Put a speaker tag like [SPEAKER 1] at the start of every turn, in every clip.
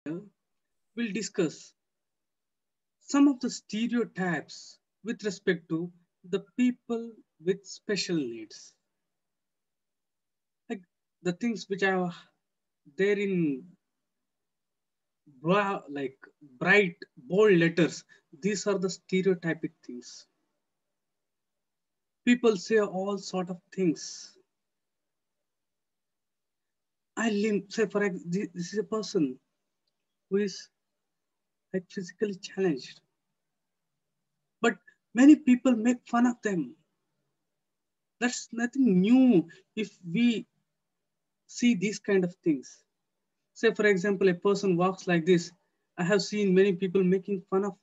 [SPEAKER 1] We'll discuss some of the stereotypes with respect to the people with special needs. Like the things which are there in like bright, bold letters. These are the stereotypic things. People say all sort of things. Say for example, this is a person who is like physically challenged, but many people make fun of them. That's nothing new if we see these kind of things. Say, for example, a person walks like this. I have seen many people making fun of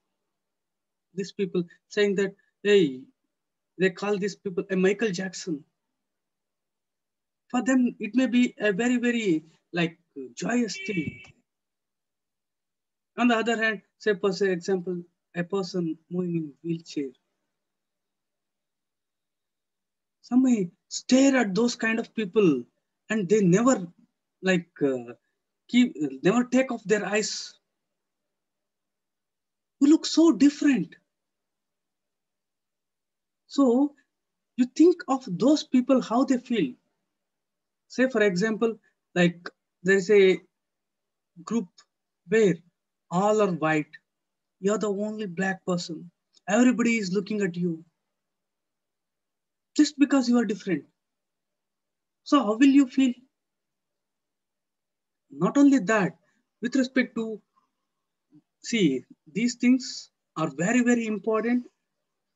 [SPEAKER 1] these people, saying that, hey, they call these people a Michael Jackson. For them, it may be a very, very like joyous thing. On the other hand, say, for example, a person moving in wheelchair. Some may stare at those kind of people and they never like keep never take off their eyes. You look so different. So you think of those people how they feel. Say for example, like there's a group where all are white, you're the only black person, everybody is looking at you just because you are different. So how will you feel? Not only that, with respect to, see, these things are very very important,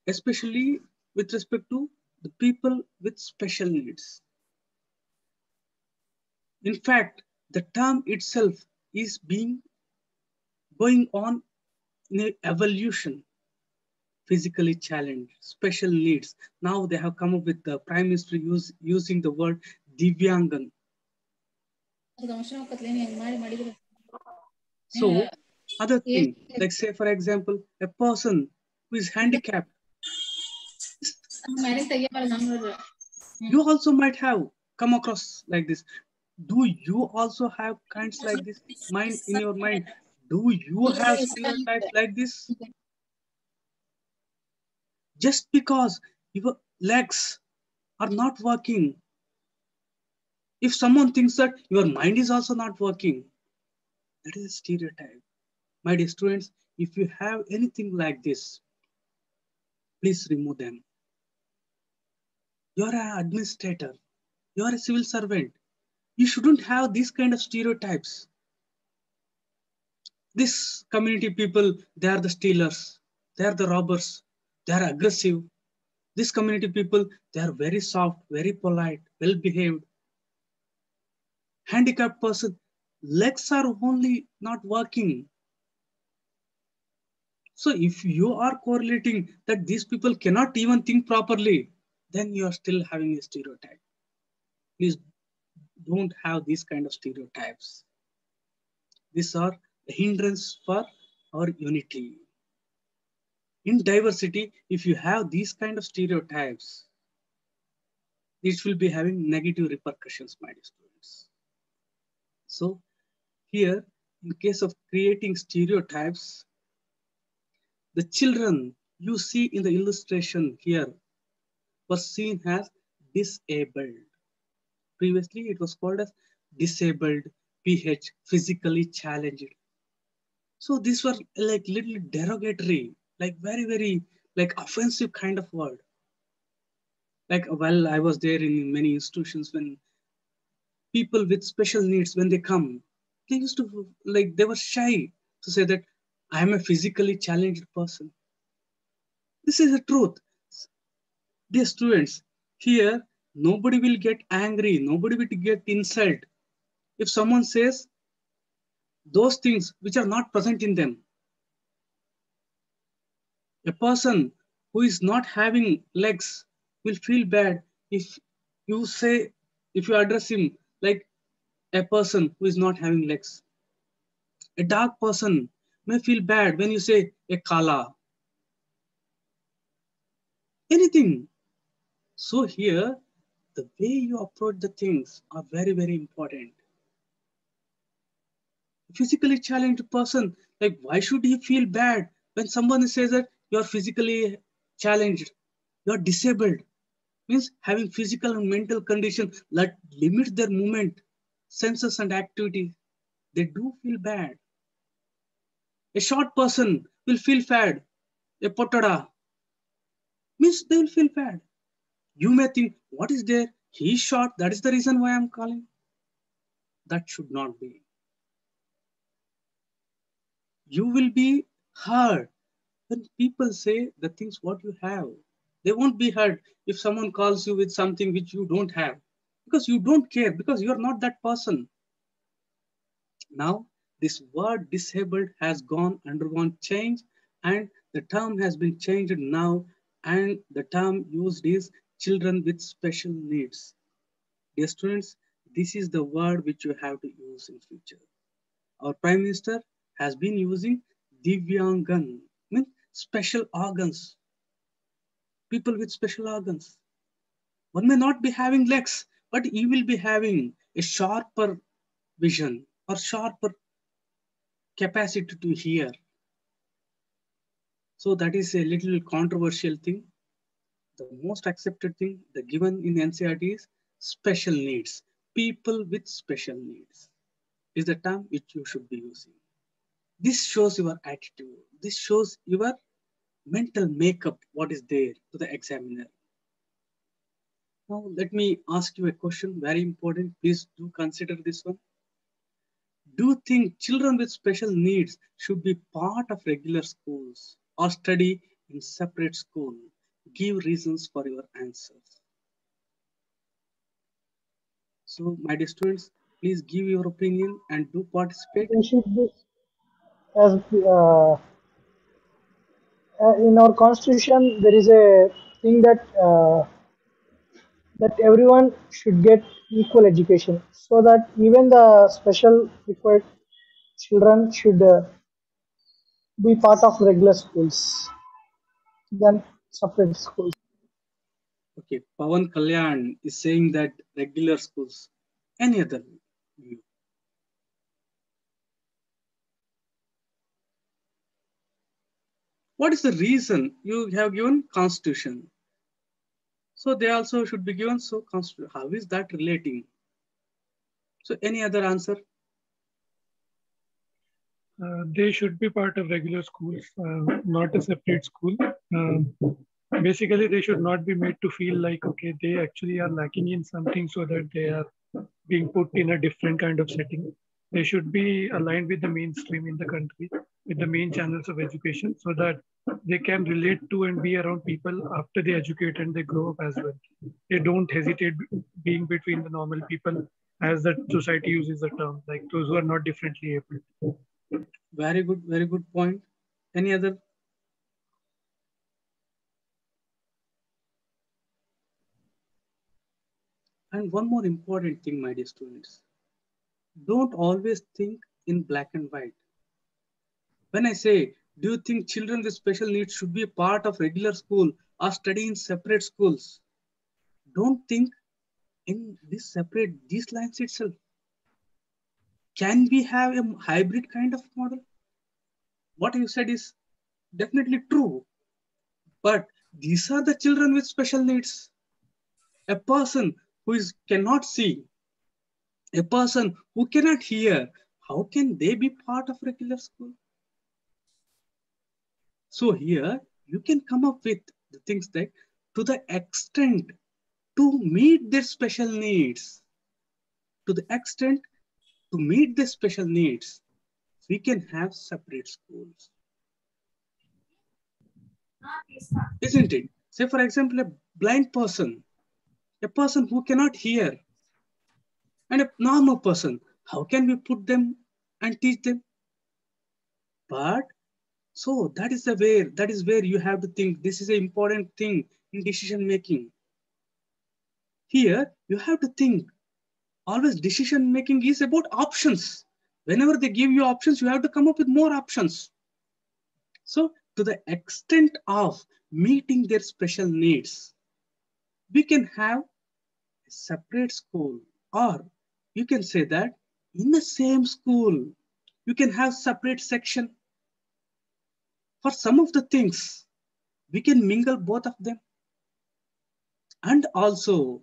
[SPEAKER 1] especially with respect to the people with special needs. In fact, the term itself is being going on in a evolution. Physically challenged, special needs. Now they have come up with the prime minister using the word Divyangan. So other thing, like say for example, a person who is handicapped, you also might have come across like this. Do you also have kinds like this mind in your mind? Do you have stereotypes like this? Just because your legs are not working, if someone thinks that your mind is also not working, that is a stereotype. My dear students, if you have anything like this, please remove them. You're an administrator, you're a civil servant. You shouldn't have these kind of stereotypes. This community people, they are the stealers, they are the robbers, they are aggressive. This community people, they are very soft, very polite, well behaved. Handicapped person, legs are only not working. So if you are correlating that these people cannot even think properly, then you are still having a stereotype. Please don't have these kind of stereotypes. These are a hindrance for our unity. In diversity, if you have these kind of stereotypes, it will be having negative repercussions, my dear students. So here, in case of creating stereotypes, the children you see in the illustration here were seen as disabled. Previously, it was called as disabled, PH, physically challenged. So these were like little derogatory, like very, very like offensive kind of word. Like while I was there in many institutions, when people with special needs, when they come, they used to like they were shy to say that I am a physically challenged person. This is the truth. Dear students, here nobody will get angry, nobody will get insult if someone says those things which are not present in them. A person who is not having legs will feel bad if you say, if you address him like a person who is not having legs. A dark person may feel bad when you say a kala, anything. So here, the way you approach the things are very, very important. Physically challenged person, like why should he feel bad when someone says that you're physically challenged, you're disabled? Means having physical and mental condition that limits their movement, senses and activity. They do feel bad. A short person will feel bad. A potada means they will feel bad. You may think, what is there? He's short. That is the reason why I'm calling. That should not be. You will be hurt when people say the things what you have. They won't be hurt if someone calls you with something which you don't have, because you don't care, because you're not that person. Now, this word disabled has undergone change, and the term has been changed now, and the term used is children with special needs. Dear students, this is the word which you have to use in future. Our Prime Minister has been using Divyangan, means special organs, people with special organs. One may not be having legs, but he will be having a sharper vision or sharper capacity to hear. So that is a little controversial thing. The most accepted thing, the given in NCERT is special needs. People with special needs is the term which you should be using. This shows your attitude. This shows your mental makeup, what is there to the examiner. Now, let me ask you a question, very important. Please do consider this one. Do you think children with special needs should be part of regular schools or study in separate school? Give reasons for your answers. So, my dear students, please give your opinion and do participate.
[SPEAKER 2] They should be, as in our constitution, there is a thing that everyone should get equal education, so that even the special required children should be part of regular schools than separate schools.
[SPEAKER 1] Okay, Pawan Kalyan is saying that regular schools, any other view? What is the reason you have given constitution? So they also should be given. So how is that relating? So any other answer?
[SPEAKER 3] They should be part of regular schools, not a separate school. Basically, they should not be made to feel like, okay, they actually are lacking in something so that they are being put in a different kind of setting. They should be aligned with the mainstream in the country, with the main channels of education, so that they can relate to and be around people after they educate and they grow up as well. They don't hesitate being between the normal people, as the society uses the term, like those who are not differently able.
[SPEAKER 1] Very good point. Any other? And one more important thing, my dear students. Don't always think in black and white. When I say, do you think children with special needs should be a part of regular school or study in separate schools? Don't think in this separate, these lines itself. Can we have a hybrid kind of model? What you said is definitely true, but these are the children with special needs. A person who cannot see, a person who cannot hear, how can they be part of regular school? So here you can come up with the things that to the extent to meet their special needs, to the extent to meet their special needs, we can have separate schools, isn't it? Say for example, a blind person, a person who cannot hear, and a normal person, how can we put them and teach them? But so that is where you have to think. This is an important thing in decision making. Here you have to think. Always decision making is about options. Whenever they give you options, you have to come up with more options. So to the extent of meeting their special needs, we can have a separate school, or you can say that in the same school, You can have separate section. For some of the things, we can mingle both of them. And also,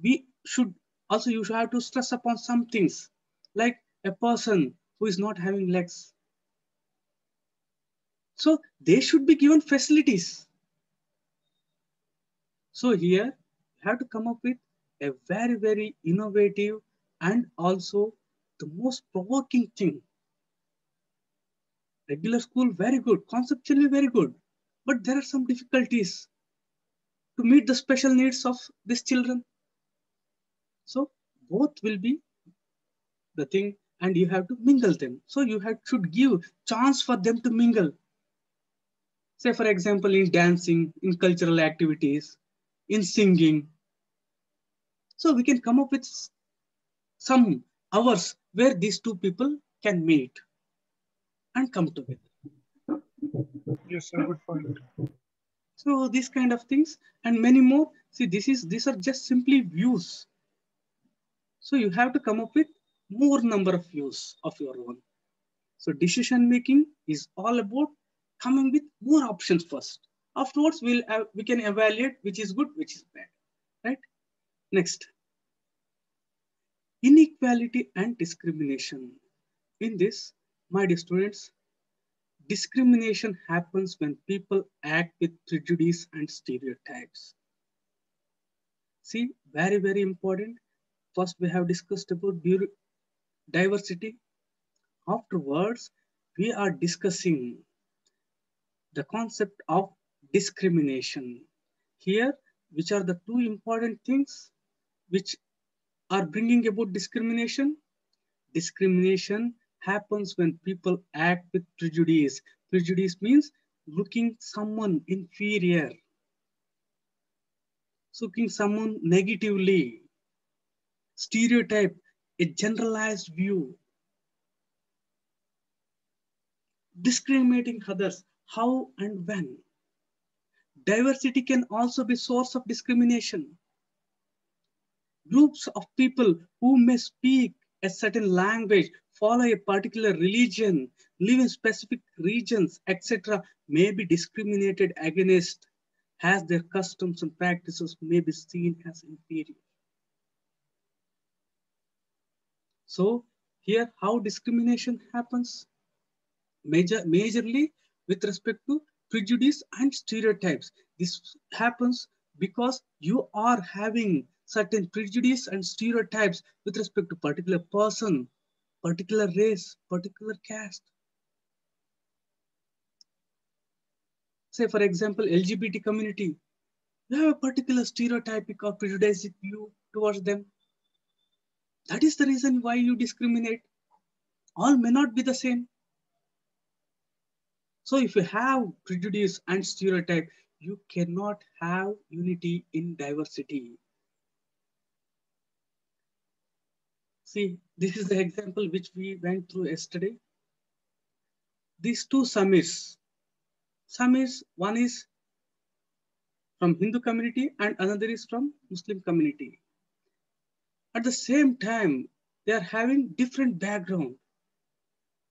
[SPEAKER 1] you should have to stress upon some things, like a person who is not having legs. So they should be given facilities. So here, you have to come up with a very, very innovative and also the most provoking thing. Regular school, very good, conceptually very good, but there are some difficulties to meet the special needs of these children. So both will be the thing, and you have to mingle them. So you should give chance for them to mingle. Say for example, in dancing, in cultural activities, in singing. So we can come up with some hours where these two people can meet and come together.
[SPEAKER 3] Yes, sir, good point.
[SPEAKER 1] So these kind of things and many more. See, these are just simply views. So you have to come up with more number of views of your own. So decision making is all about coming with more options first. Afterwards, we can evaluate which is good, which is bad, right? Next, inequality and discrimination. In this, my dear students, discrimination happens when people act with prejudice and stereotypes. See, very, very important. First, we have discussed about diversity. Afterwards, we are discussing the concept of discrimination. Here, which are the two important things which are bringing about discrimination? Discrimination happens when people act with prejudice. Prejudice means looking someone inferior, looking someone negatively, stereotype, a generalized view, discriminating others. How and when? Diversity can also be source of discrimination. Groups of people who may speak a certain language, follow a particular religion, live in specific regions, etc., may be discriminated against as their customs and practices may be seen as inferior. So here how discrimination happens? Majorly with respect to prejudice and stereotypes. This happens because you are having certain prejudice and stereotypes with respect to particular person, particular race, particular caste. Say for example, LGBT community, you have a particular stereotypic or prejudiced view towards them. That is the reason why you discriminate. All may not be the same. So if you have prejudice and stereotype, you cannot have unity in diversity. See, this is the example which we went through yesterday. These two Samirs, one is from Hindu community and another is from Muslim community. At the same time, they are having different background.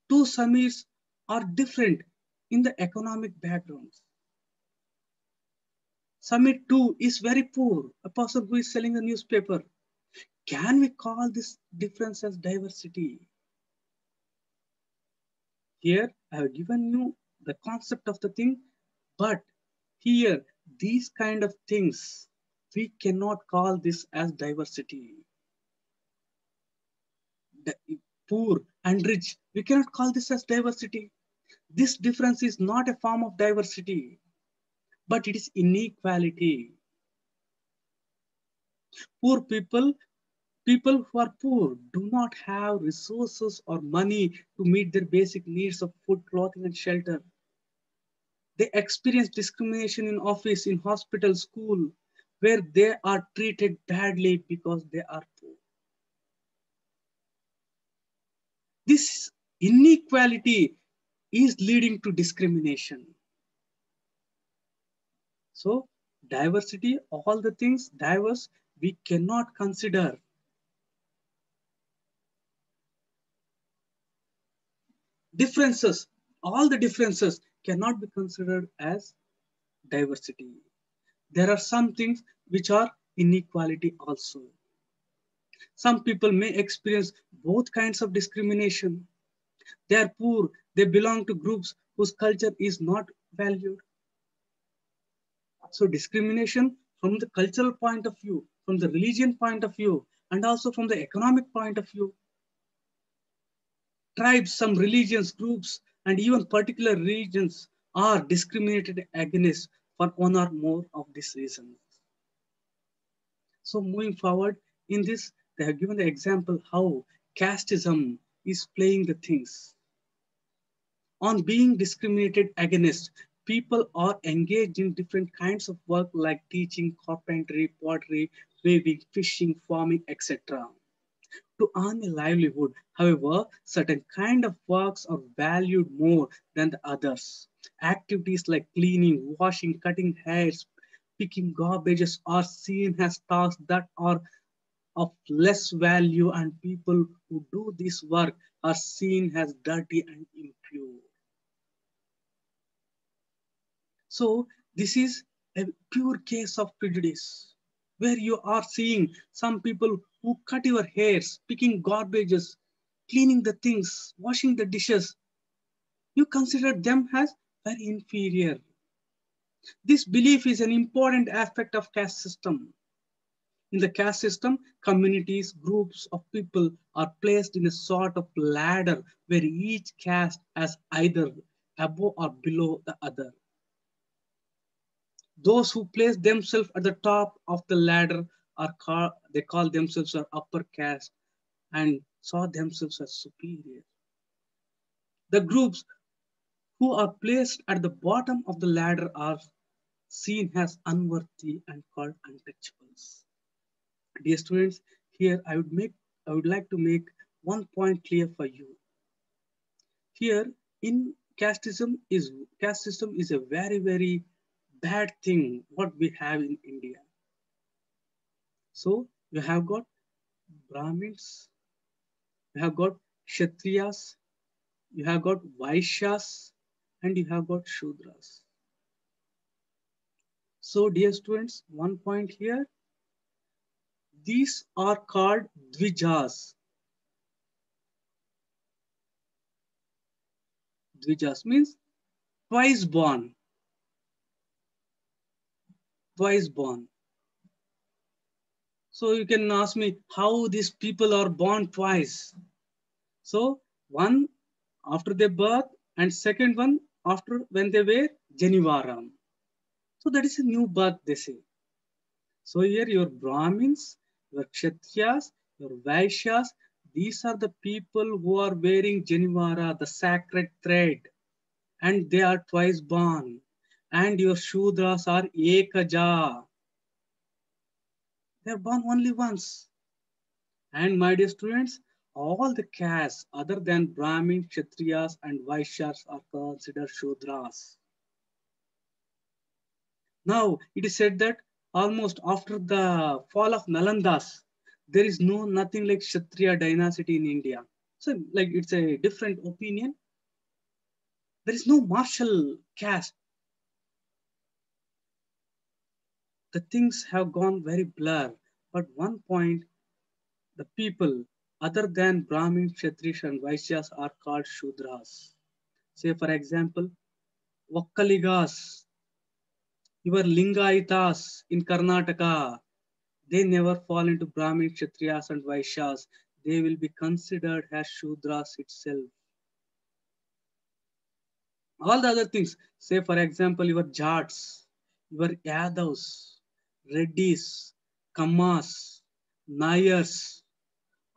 [SPEAKER 1] Two Samirs are different in the economic backgrounds. Samir 2 is very poor, a person who is selling a newspaper. Can we call this difference as diversity? Here, I have given you the concept of the thing, but here, these kind of things, we cannot call this as diversity. Poor and rich, we cannot call this as diversity. This difference is not a form of diversity, but it is inequality. Poor people who are poor do not have resources or money to meet their basic needs of food, clothing, and shelter. They experience discrimination in office, in hospital, school, where they are treated badly because they are poor. This inequality is leading to discrimination. So diversity, all the things diverse, we cannot consider. Differences, all the differences cannot be considered as diversity. There are some things which are inequality also. Some people may experience both kinds of discrimination. They are poor, they belong to groups whose culture is not valued. So discrimination from the cultural point of view, from the religion point of view, and also from the economic point of view. Tribes, some religions, groups, and even particular regions are discriminated against for one or more of these reasons. So moving forward in this, they have given the example how casteism is playing the things. On being discriminated against, people are engaged in different kinds of work like teaching, carpentry, pottery, weaving, fishing, farming, etc. To earn a livelihood. However, certain kind of works are valued more than the others. Activities like cleaning, washing, cutting hairs, picking garbages are seen as tasks that are of less value, and people who do this work are seen as dirty and impure. So this is a pure case of prejudice where you are seeing some people who cut your hairs, picking garbages, cleaning the things, washing the dishes. You consider them as very inferior. This belief is an important aspect of caste system. In the caste system, communities, groups of people are placed in a sort of ladder where each caste is either above or below the other. Those who place themselves at the top of the ladder are they call themselves an upper caste and saw themselves as superior. The groups who are placed at the bottom of the ladder are seen as unworthy and called untouchables. Dear students, here I would like to make one point clear for you. Here in caste system is a very bad thing what we have in India. So you have got Brahmins, you have got Kshatriyas, you have got Vaishyas, and you have got Shudras. So dear students, one point here, these are called Dvijas. Dvijas means twice born, twice born. So you can ask me how these people are born twice. So one after their birth and second one after when they were Janivaram. So that is a new birth they say. So here your Brahmins, your Kshatriyas, your Vaishyas, these are the people who are wearing Janivara, the sacred thread, and they are twice born. And your Shudras are Ekaja. They are born only once. And my dear students, all the castes other than Brahmin, Kshatriyas, and Vaishyas are considered Shudras. Now, it is said that almost after the fall of Nalandas, there is nothing like Kshatriya dynasty in India. So, like it's a different opinion. There is no martial caste. The things have gone very blur. But one point, the people other than Brahmin, Kshatriyas, and Vaishyas are called Shudras. Say, for example, Vakkaligas, your Lingaitas in Karnataka, they never fall into Brahmin, Kshatriyas, and Vaishyas. They will be considered as Shudras itself. All the other things, say for example, your Jats, your Yadavs, Reddis, Kammas, Nayars,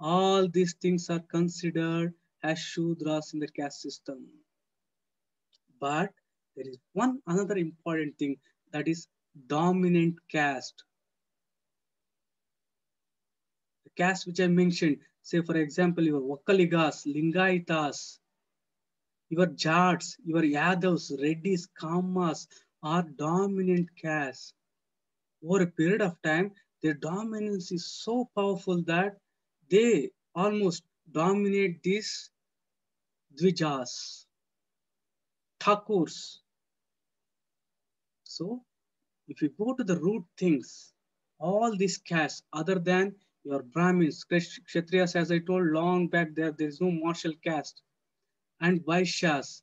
[SPEAKER 1] all these things are considered as Shudras in the caste system. But there is one another important thing, that is dominant caste. The caste which I mentioned, say for example, your Vakkaligas, Lingaitas, your Jats, your Yadavs, Reddis, Kammas are dominant castes. Over a period of time, their dominance is so powerful that they almost dominate this Dvijas, Thakurs. So if you go to the root things, all these castes, other than your Brahmins, Kshatriyas, as I told long back, there is no martial caste, and Vaishyas,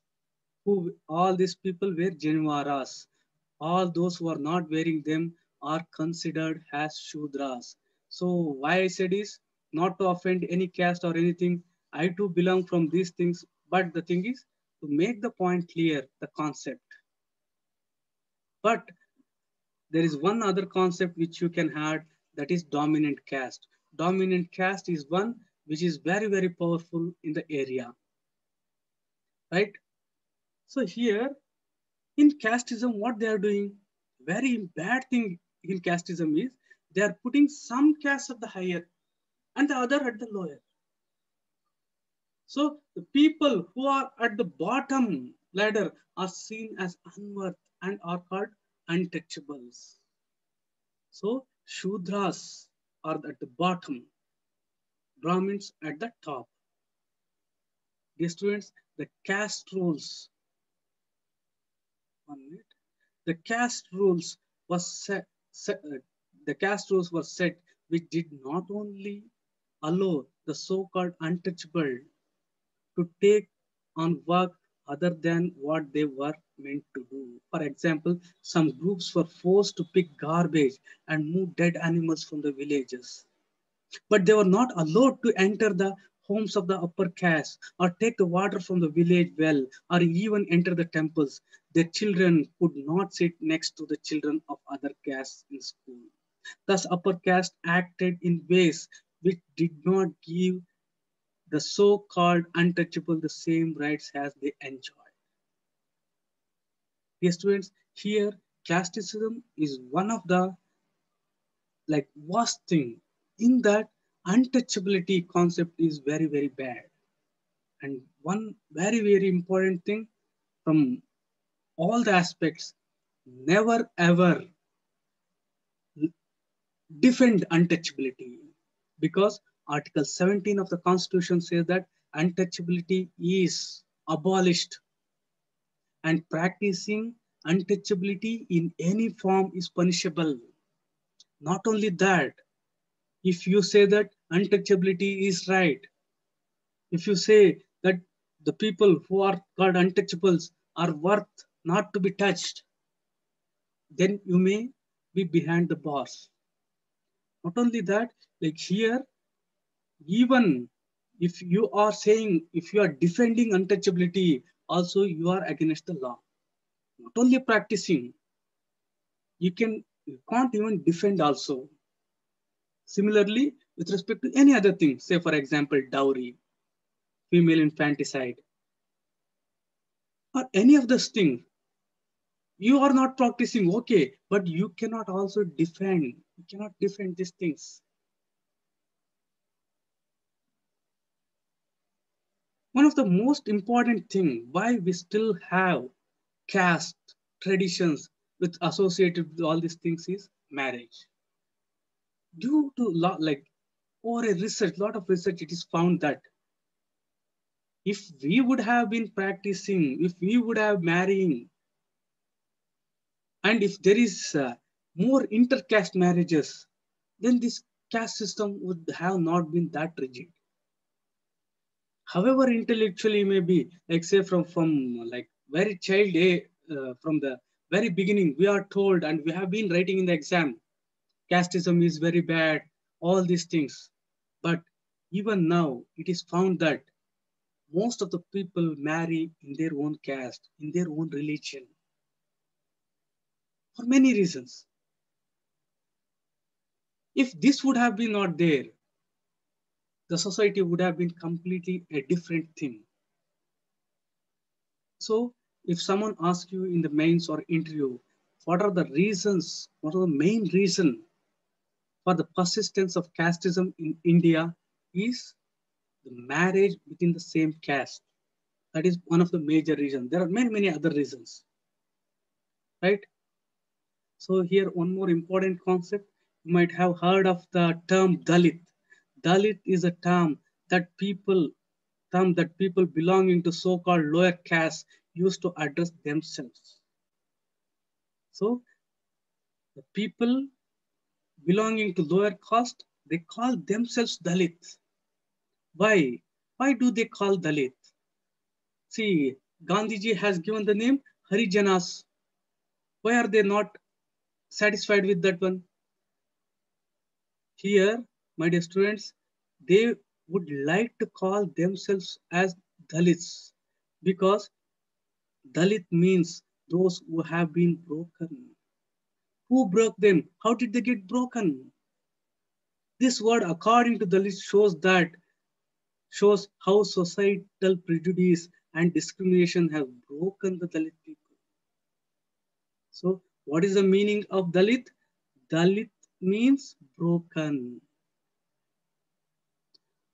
[SPEAKER 1] who all these people were Janvaras. All those who are not wearing them are considered as Shudras. So why I said is not to offend any caste or anything. I too belong from these things, but the thing is to make the point clear, the concept. But there is one other concept which you can add, that is dominant caste. Dominant caste is one which is very, very powerful in the area, right? So here in casteism, what they are doing, very bad thing in casteism is they are putting some caste at the higher and the other at the lower. So the people who are at the bottom ladder are seen as unworth and are called untouchables. So Shudras are at the bottom, Brahmins at the top. Dear students, the caste rules, 1 minute, the caste rules was the caste rules were set which did not only allow the so-called untouchable to take on work other than what they were meant to do. For example, some groups were forced to pick garbage and move dead animals from the villages. But they were not allowed to enter the homes of the upper caste or take the water from the village well or even enter the temples. Their children could not sit next to the children of other castes in school. Thus, upper caste acted in ways which did not give the so-called untouchable the same rights as they enjoy. Dear students, here casteism is one of the worst thing in that untouchability concept is very, very bad. And one very, very important thing from all the aspects, never ever defend untouchability, because Article 17 of the Constitution says that untouchability is abolished and practicing untouchability in any form is punishable. Not only that, if you say that untouchability is right, if you say that the people who are called untouchables are worth not to be touched, then you may be behind the bars. Not only that, like here, even if you are saying, if you are defending untouchability, also you are against the law. Not only practicing, you can't even defend also. Similarly, with respect to any other thing, say for example, dowry, female infanticide, or any of those things, you are not practicing, okay, but you cannot also defend, you cannot defend these things. One of the most important thing why we still have caste traditions with associated with all these things is marriage. Due to over a research, lot of research, it is found that if we would have been practicing, if we would have marrying, and if there is more intercaste marriages, then this caste system would have not been that rigid. However intellectually may be, like say from like very child from the very beginning, we are told and we have been writing in the exam, casteism is very bad, all these things. But even now, it is found that most of the people marry in their own caste, in their own religion, for many reasons. If this would have been not there, the society would have been completely a different thing. So if someone asks you in the mains or interview, what are the reasons, what are the main reason for the persistence of casteism in India is the marriage within the same caste. That is one of the major reasons. There are many, many other reasons, right? So here, one more important concept. You might have heard of the term Dalit. Dalit is a term that people term that people belonging to so-called lower caste used to address themselves. So the people belonging to lower caste, they call themselves Dalit. Why? Why do they call Dalit? See, Gandhiji has given the name Harijanas. Why are they not satisfied with that one? Here, my dear students, they would like to call themselves as Dalits because Dalit means those who have been broken. Who broke them? How did they get broken? This word, according to Dalit, shows how societal prejudice and discrimination have broken the Dalit people. So, what is the meaning of Dalit? Dalit means broken.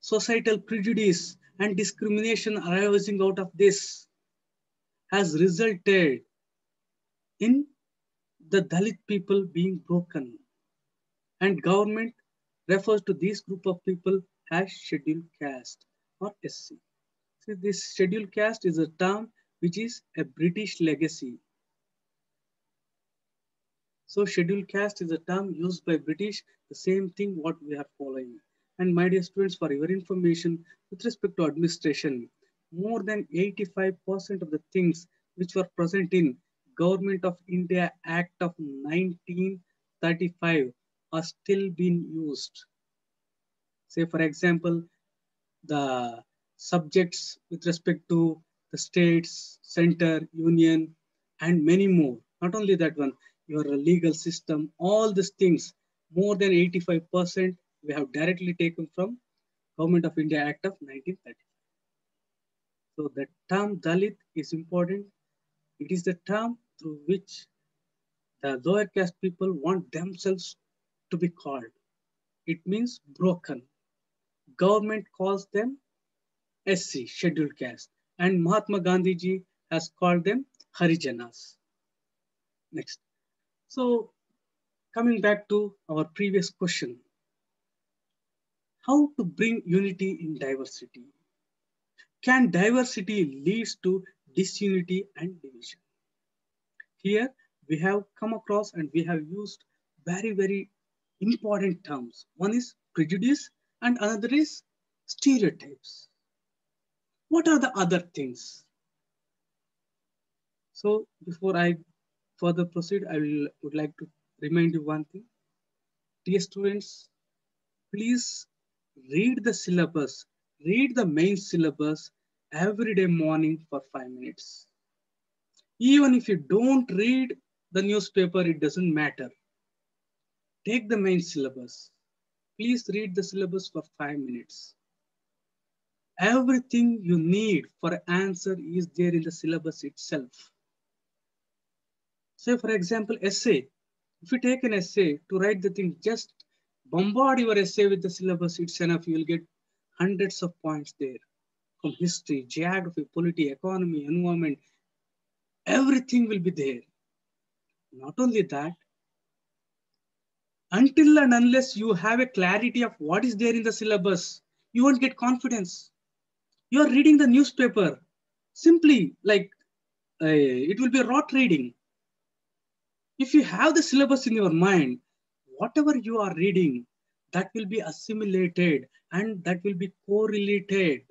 [SPEAKER 1] Societal prejudice and discrimination arising out of this has resulted in the Dalit people being broken. And government refers to this group of people as scheduled caste or SC. See, this scheduled caste is a term which is a British legacy. So scheduled caste is a term used by British, the same thing what we are following. And my dear students, for your information, with respect to administration, more than 85% of the things which were present in Government of India Act of 1935 are still being used. Say, for example, the subjects with respect to the states, center, union, and many more. Not only that one, your legal system, all these things, more than 85% we have directly taken from Government of India Act of 1930. So the term Dalit is important. It is the term through which the lower caste people want themselves to be called. It means broken. Government calls them SC, scheduled caste, and Mahatma Gandhi ji has called them Harijanas. Next. So, coming back to our previous question, how to bring unity in diversity? Can diversity lead to disunity and division? Here, we have come across and we have used very important terms. One is prejudice and another is stereotypes. What are the other things? So before I further proceed, would like to remind you one thing. Dear students, please read the syllabus, read the main syllabus every day morning for 5 minutes. Even if you don't read the newspaper, it doesn't matter. Take the main syllabus. Please read the syllabus for 5 minutes. Everything you need for an answer is there in the syllabus itself. Say, for example, essay. If you take an essay to write the thing, just bombard your essay with the syllabus, it's enough. You will get hundreds of points there from history, geography, polity, economy, environment. Everything will be there. Not only that, until and unless you have a clarity of what is there in the syllabus, you won't get confidence. You are reading the newspaper simply like it will be rote reading. If you have the syllabus in your mind, whatever you are reading, that will be assimilated and that will be correlated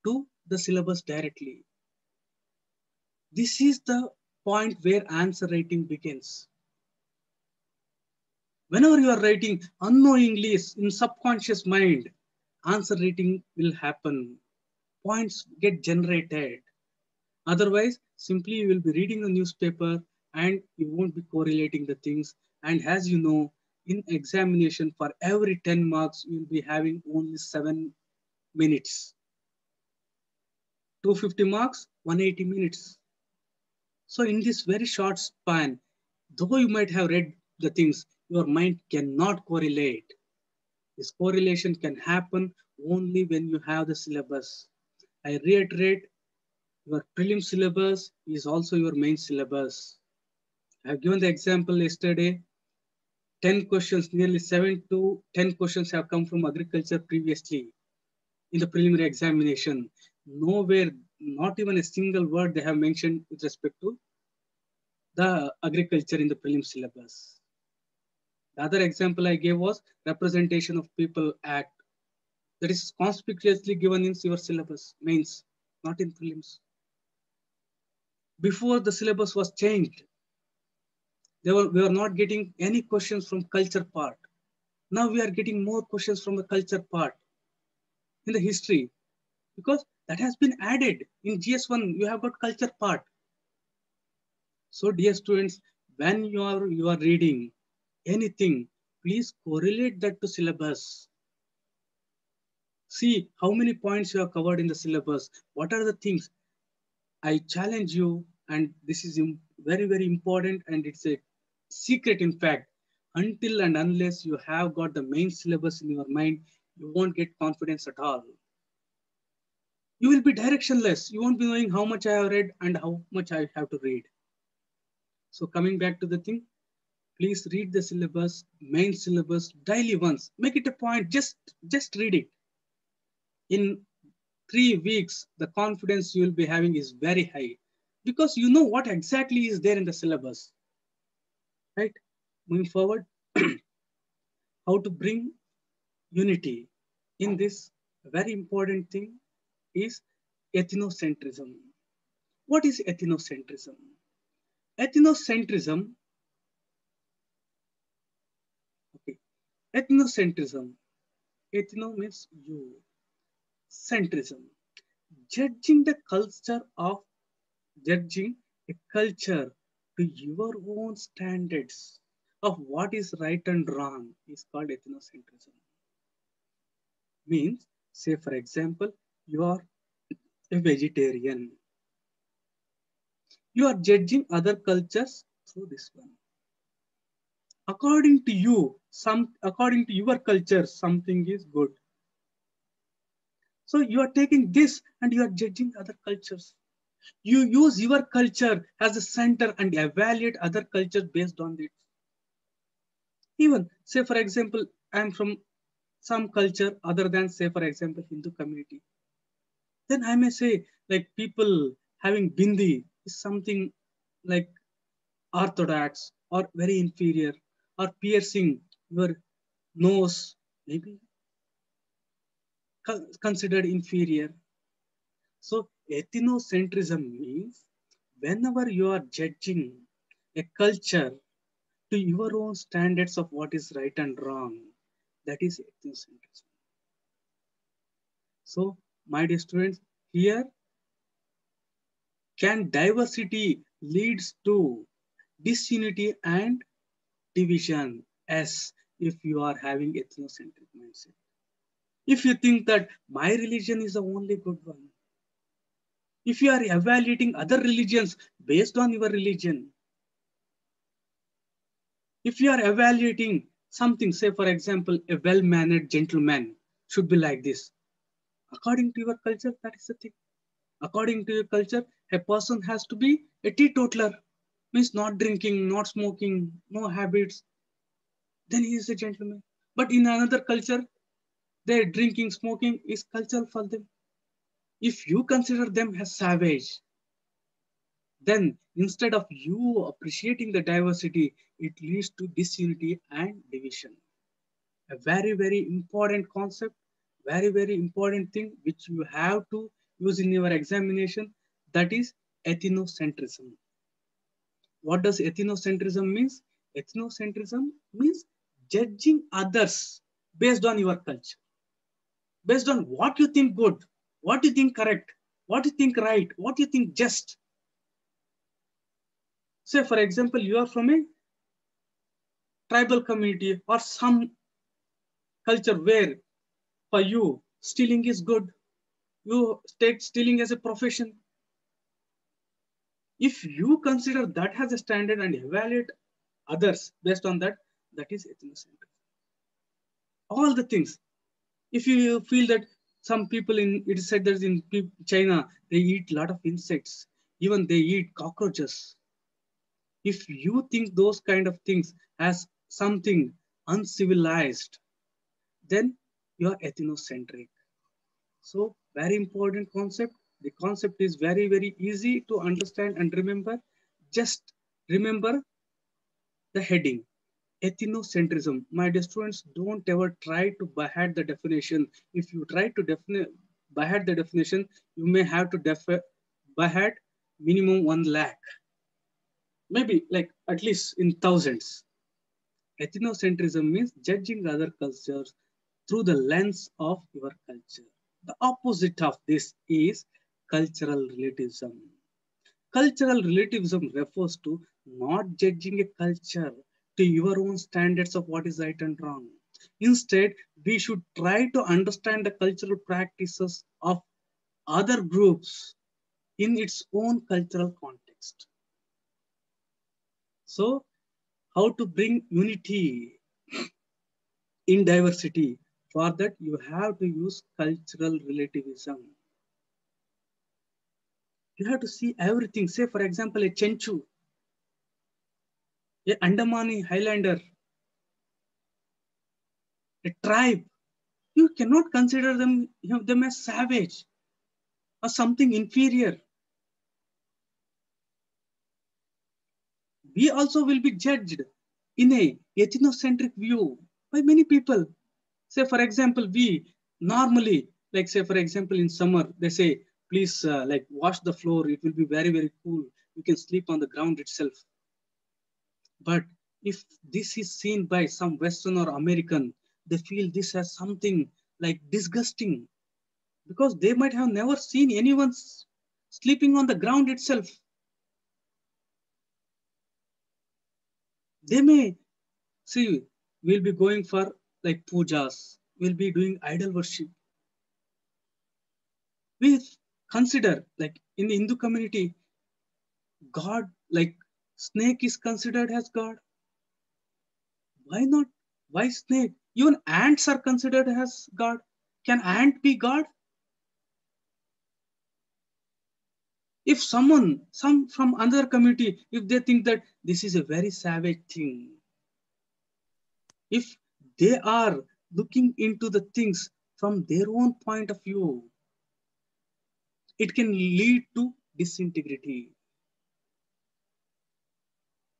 [SPEAKER 1] to the syllabus directly. This is the point where answer writing begins. Whenever you are writing unknowingly in subconscious mind, answer writing will happen. Points get generated. Otherwise, simply you will be reading the newspaper and you won't be correlating the things. And as you know, in examination for every 10 marks, you will be having only 7 minutes. 250 marks, 180 minutes. So in this very short span, though you might have read the things, your mind cannot correlate. This correlation can happen only when you have the syllabus. I reiterate, your prelim syllabus is also your main syllabus. I have given the example yesterday. 10 questions, nearly 7 to 10 questions have come from agriculture previously. in the preliminary examination. Nowhere, not even a single word they have mentioned with respect to the agriculture in the prelim syllabus. The other example I gave was Representation of People Act. That is conspicuously given in your syllabus, mains, not in prelims. Before the syllabus was changed, we were not getting any questions from culture part. Now we are getting more questions from the culture part in the history, because that has been added in GS1. You have got culture part. So dear students, when you are reading anything, please correlate that to syllabus. See how many points you have covered in the syllabus. What are the things? I challenge you, and this is very, very important, and it's a secret, in fact. Until and unless you have got the main syllabus in your mind, you won't get confidence at all. You will be directionless. You won't be knowing how much I have read and how much I have to read. So coming back to the thing, please read the syllabus, main syllabus daily once. Make it a point, just read it. In 3 weeks, the confidence you will be having is very high, because you know what exactly is there in the syllabus, right? Moving forward, how to bring unity in this very important thing is ethnocentrism. What is ethnocentrism? Ethnocentrism, okay, ethnocentrism, ethno means you, centrism, judging the culture of, judging a culture to your own standards of what is right and wrong is called ethnocentrism. Means, say for example, you are a vegetarian. You are judging other cultures through this one. According to you, according to your culture, something is good. So you are taking this and you are judging other cultures. You use your culture as a center and evaluate other cultures based on it. Even say for example, I am from some culture other than, say for example, Hindu community. Then I may say, like, people having bindi is something like orthodox or very inferior, or piercing your nose maybe considered inferior. So ethnocentrism means whenever you are judging a culture to your own standards of what is right and wrong, that is ethnocentrism. So my dear students, here, can diversity leads to disunity and division? Yes, if you are having ethnocentric mindset. If you think that my religion is the only good one, if you are evaluating other religions based on your religion, if you are evaluating something, say for example, a well-mannered gentleman should be like this. According to your culture, that is the thing. According to your culture, a person has to be a teetotaler, means not drinking, not smoking, no habits. Then he is a gentleman. But in another culture, their drinking, smoking is cultural for them. If you consider them as savage, then instead of you appreciating the diversity, it leads to disunity and division. A very, very important concept, very, very important thing which you have to use in your examination, that is ethnocentrism. What does ethnocentrism means? Ethnocentrism means judging others based on your culture, based on what you think good, what you think correct, what you think right, what you think just. Say, for example, you are from a tribal community or some culture where for you stealing is good. You take stealing as a profession. If you consider that as a standard and evaluate others based on that, that is ethnocentrism. All the things. If you feel that some people in, it is said that in China, they eat a lot of insects. Even they eat cockroaches. If you think those kind of things as something uncivilized, then you are ethnocentric. So very important concept. The concept is very, very easy to understand and remember. Just remember the heading. Ethnocentrism. My dear students, don't ever try to by-heart the definition. If you try to by-heart the definition, you may have to by-heart minimum 1 lakh. Maybe like at least in thousands. Ethnocentrism means judging other cultures through the lens of your culture. The opposite of this is cultural relativism. Cultural relativism refers to not judging a culture to your own standards of what is right and wrong. Instead, we should try to understand the cultural practices of other groups in its own cultural context. So, how to bring unity in diversity? For that, you have to use cultural relativism. You have to see everything. Say, for example, a Chenchu, a Andamani Highlander, a tribe. You cannot consider them as savage or something inferior. We also will be judged in a ethnocentric view by many people. Say, for example, we normally, like say, for example, in summer, they say, please like wash the floor. It will be very, very cool. You can sleep on the ground itself. But if this is seen by some Western or American, they feel this as something like disgusting because they might have never seen anyone sleeping on the ground itself. They may see, we'll be going for like pujas, we'll be doing idol worship. We consider like in the Hindu community, God, like snake is considered as God. Why not? Why snake? Even ants are considered as God. Can ant be God? If some from other community, if they think that this is a very savage thing, if they are looking into the things from their own point of view, it can lead to disintegrity.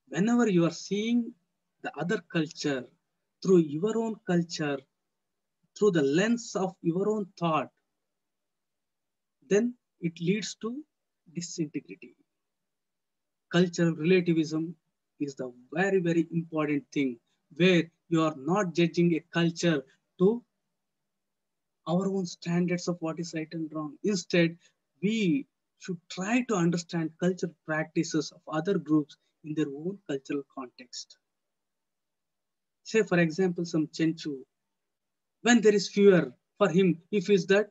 [SPEAKER 1] Whenever you are seeing the other culture through your own culture, through the lens of your own thought, then it leads to disintegrity. Cultural relativism is the very, very important thing where you are not judging a culture to our own standards of what is right and wrong. Instead, we should try to understand cultural practices of other groups in their own cultural context. Say, for example, some Chenchu, when there is fear for him, he feels that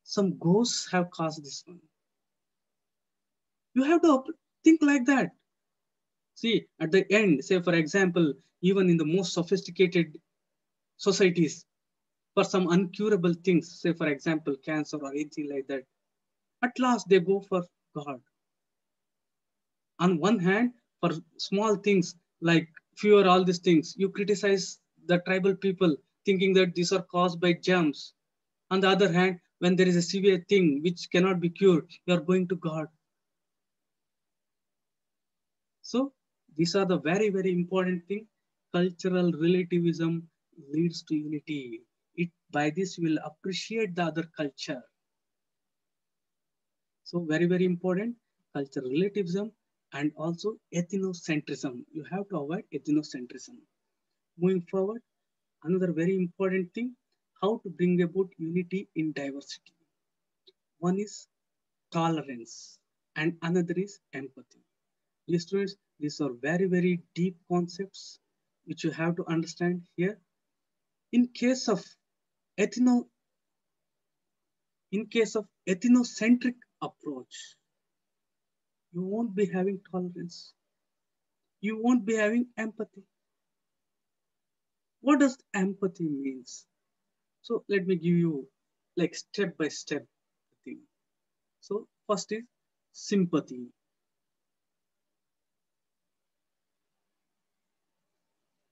[SPEAKER 1] some ghosts have caused this one. You have to think like that. See, at the end, say, for example, even in the most sophisticated societies, for some uncurable things, say, for example, cancer or anything like that, at last they go for God. On one hand, for small things like fear, all these things, you criticize the tribal people thinking that these are caused by germs. On the other hand, when there is a severe thing which cannot be cured, you are going to God. So these are the very, very important thing. Cultural relativism leads to unity. It by this you will appreciate the other culture. So very, very important, cultural relativism and also ethnocentrism. You have to avoid ethnocentrism. Moving forward, another very important thing, how to bring about unity in diversity. One is tolerance and another is empathy. Yes, students, these are very, very deep concepts which you have to understand here. In case of ethno, in case of ethnocentric approach, you won't be having tolerance. You won't be having empathy. What does empathy means? So let me give you like step by step thing. So first is sympathy.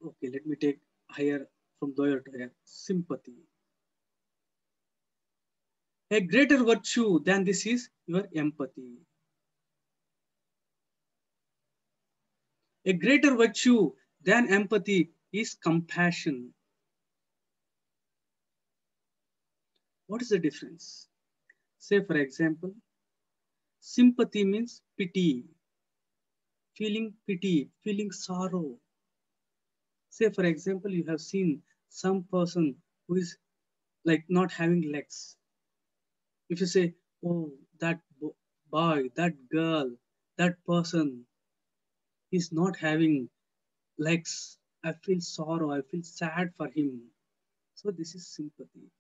[SPEAKER 1] Okay, let me take higher from lower to higher. Sympathy. A greater virtue than this is your empathy. A greater virtue than empathy is compassion. What is the difference? Say, for example, sympathy means pity, feeling sorrow. Say, for example, you have seen some person who is like not having legs. If you say, oh, that boy, that girl, that person is not having legs, I feel sorrow, I feel sad for him. So this is sympathy.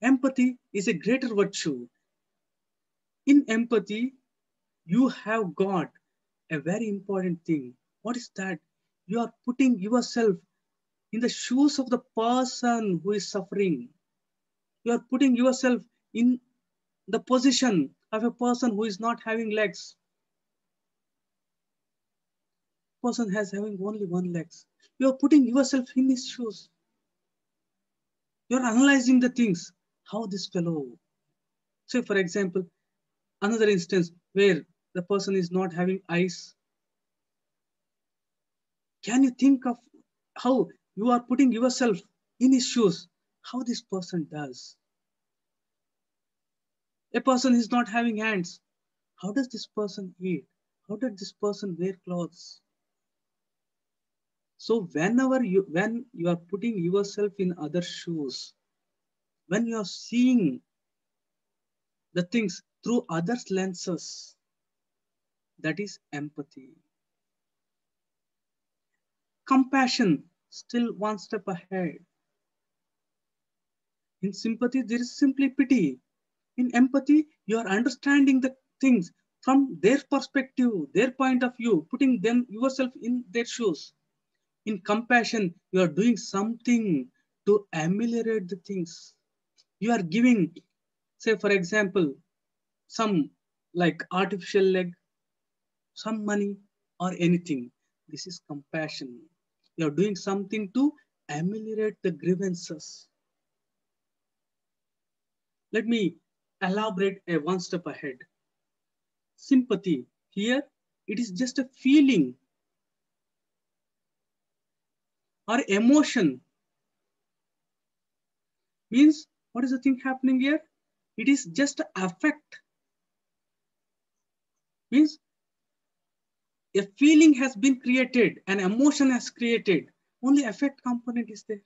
[SPEAKER 1] Empathy is a greater virtue. In empathy, you have got a very important thing. What is that? You are putting yourself in the shoes of the person who is suffering. You are putting yourself in the position of a person who is not having legs. Person has having only one legs. You are putting yourself in his shoes. You are analyzing the things. How this fellow. Say, for example, another instance where the person is not having eyes. Can you think of how you are putting yourself in his shoes? How this person does? A person is not having hands. How does this person eat? How does this person wear clothes? So when you are putting yourself in other shoes, when you are seeing the things through others' lenses, that is empathy. Compassion, still one step ahead. In sympathy, there is simply pity. In empathy, you are understanding the things from their perspective, their point of view, putting them yourself in their shoes. In compassion, you are doing something to ameliorate the things. You are giving, say, for example, some like artificial leg, some money, or anything. This is compassion. You are doing something to ameliorate the grievances. Let me elaborate a one step ahead. Sympathy. Here, it is just a feeling or emotion. Means, what is the thing happening here? It is just affect. Means, a feeling has been created, an emotion has created. Only affect component is there.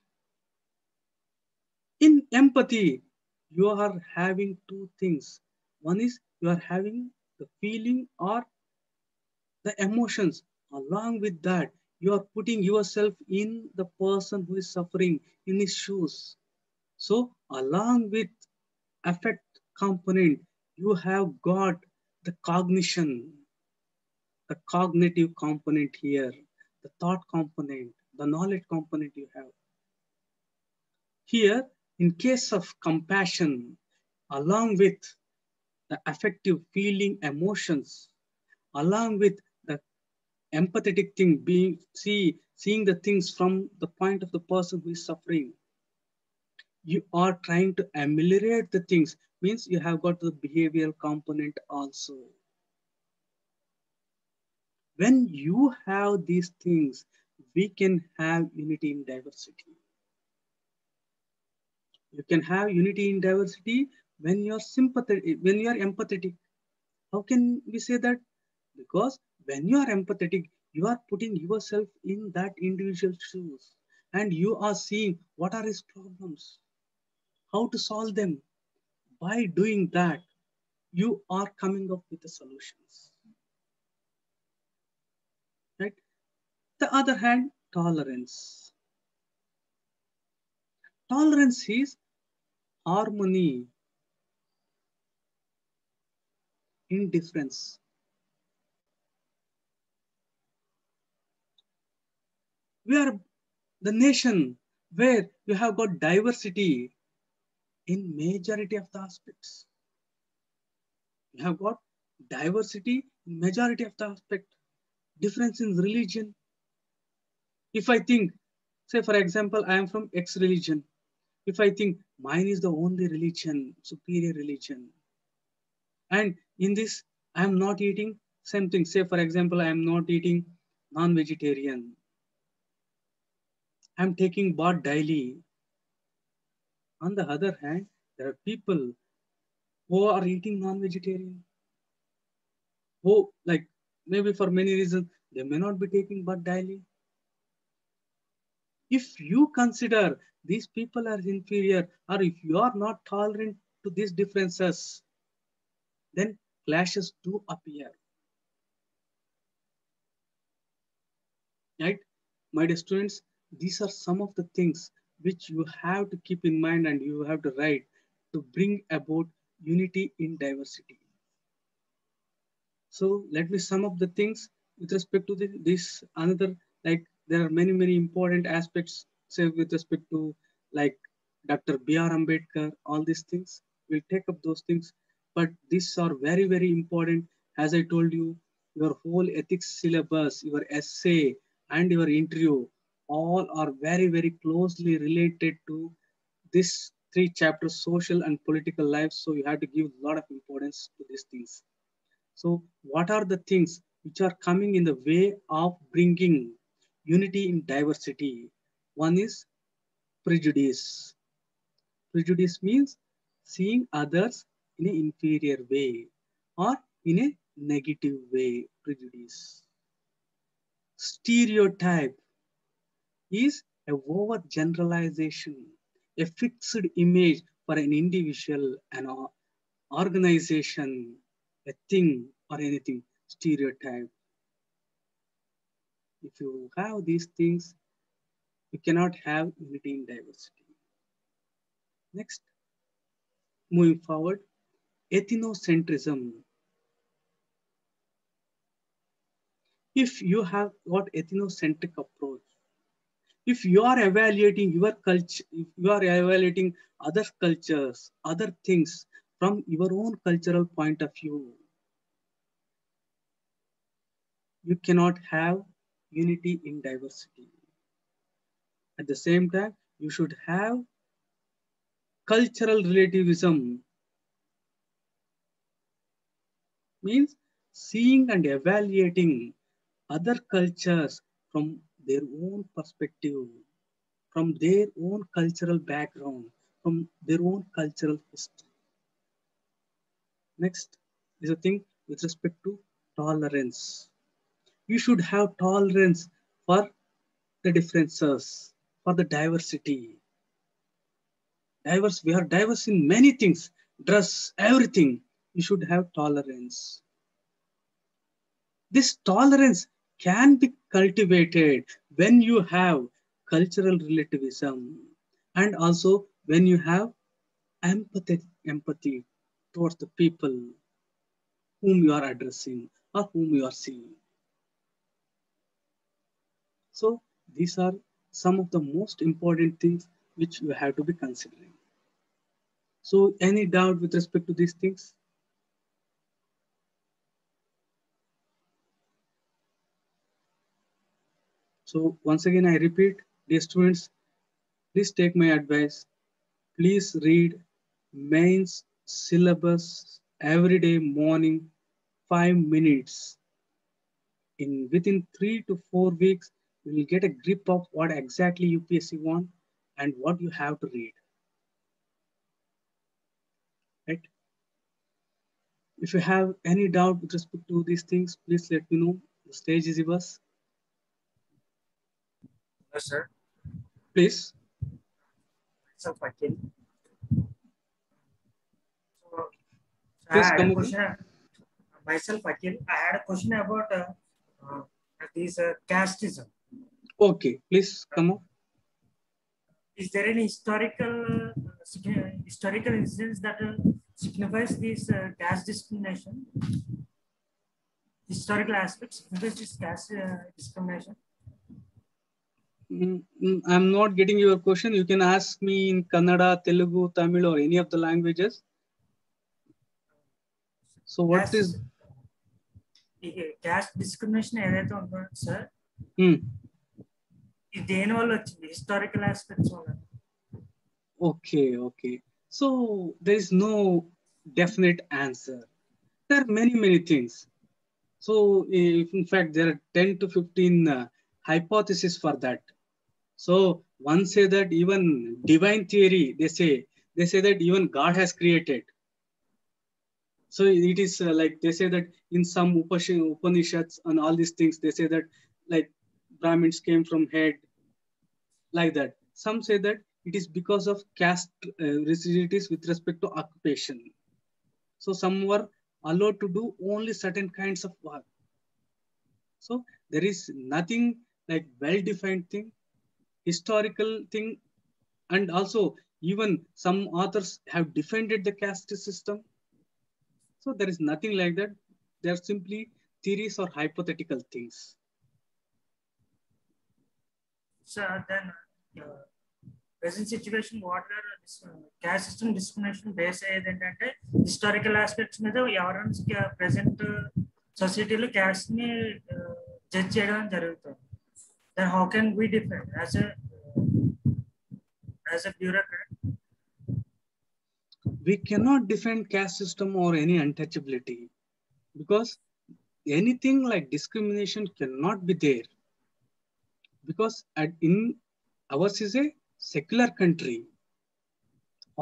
[SPEAKER 1] In empathy, you are having two things. One is you are having the feeling or the emotions. Along with that, you are putting yourself in the person who is suffering in his shoes. So along with affect component, you have got the cognition, the cognitive component here, the thought component, the knowledge component you have. Here, in case of compassion, along with the affective feeling emotions, along with the empathetic thing, seeing the things from the point of the person who is suffering, you are trying to ameliorate the things, means you have got the behavioral component also. When you have these things, we can have unity in diversity. You can have unity in diversity when you're sympathetic, when you are empathetic. How can we say that? Because when you are empathetic, you are putting yourself in that individual shoes and you are seeing what are his problems, how to solve them. By doing that, you are coming up with the solutions. Right? The other hand, tolerance. Tolerance is harmony, indifference. We are the nation where you have got diversity in majority of the aspects. You have got diversity in majority of the aspect. Difference in religion. If I think, say for example, I am from X religion. If I think mine is the only religion, superior religion, and in this I am not eating same thing. Say for example, I am not eating non-vegetarian. I am taking bath daily. On the other hand, there are people who are eating non-vegetarian, who like maybe for many reasons they may not be taking bath daily. If you consider these people are inferior, or if you are not tolerant to these differences, then clashes do appear. Right? My dear students, these are some of the things which you have to keep in mind and you have to write to bring about unity in diversity. So let me sum up the things with respect to this another, like there are many important aspects, say with respect to like Dr. B.R. Ambedkar, all these things. We'll take up those things, but these are very important. As I told you, your whole ethics syllabus, your essay, and your interview all are very closely related to this three chapters, social and political life. So you have to give a lot of importance to these things. So, what are the things which are coming in the way of bringing unity in diversity? One is prejudice. Prejudice means seeing others in an inferior way or in a negative way. Prejudice. Stereotype is a overgeneralization, a fixed image for an individual, an organization, a thing, or anything. Stereotype. If you have these things, you cannot have unity in diversity. Next, moving forward, ethnocentrism. If you have got ethnocentric approach, if you are evaluating your culture, if you are evaluating other cultures, other things from your own cultural point of view, you cannot have unity in diversity. At the same time, you should have cultural relativism, means seeing and evaluating other cultures from their own perspective, from their own cultural background, from their own cultural history. Next is a thing with respect to tolerance. You should have tolerance for the differences, for the diversity. Diverse, we are diverse in many things, dress, everything. You should have tolerance. This tolerance can be cultivated when you have cultural relativism and also when you have empathy towards the people whom you are addressing or whom you are seeing. So these are some of the most important things which you have to be considering. So any doubt with respect to these things? So once again, I repeat, dear students, please take my advice. Please read mains syllabus every day morning, 5 minutes. Within 3 to 4 weeks, you will get a grip of what exactly UPSC want and what you have to read. Right? If you have any doubt with respect to these things, please let me know. The stage is yours.
[SPEAKER 4] Yes, sir.
[SPEAKER 1] Please.
[SPEAKER 4] So, Akhil. So,
[SPEAKER 1] Please
[SPEAKER 4] I had
[SPEAKER 1] come
[SPEAKER 4] a
[SPEAKER 1] again.
[SPEAKER 4] question. Myself, Akhil. I had a question about this casteism.
[SPEAKER 1] Okay, please come up.
[SPEAKER 4] Is there any historical incidents that signifies this caste discrimination? Historical aspects signifies this caste discrimination.
[SPEAKER 1] I'm not getting your question. You can ask me in Kannada, Telugu, Tamil, or any of the languages. So what is
[SPEAKER 4] caste discrimination ఏదైతే ఉందో sir ఇది దేని వల్ల వచ్చింది historical aspects వల్ల
[SPEAKER 1] Okay. So there is no definite answer. There are many things. So if in fact there are 10 to 15 hypotheses for that. So one say that even divine theory, they say that even God has created. So it is like they say that in some Upanishads and all these things, they say that like Brahmins came from head, like that. Some say that it is because of caste rigidities with respect to occupation. So some were allowed to do only certain kinds of work. So there is nothing like well-defined thing, historical thing, and also even some authors have defended the caste system. So there is nothing like that. They are simply theories or hypothetical things.
[SPEAKER 4] So then, present situation, what are caste system discrimination base అయ్యేది ఏంటంటే historical aspects మీద ఎవరైనా present సొసైటీలో caste ని judge చేయడం జరుగుతుంది. Then how can we define as a bureaucrat?
[SPEAKER 1] We cannot defend caste system or any untouchability because anything like discrimination cannot be there, because in ours is a secular country.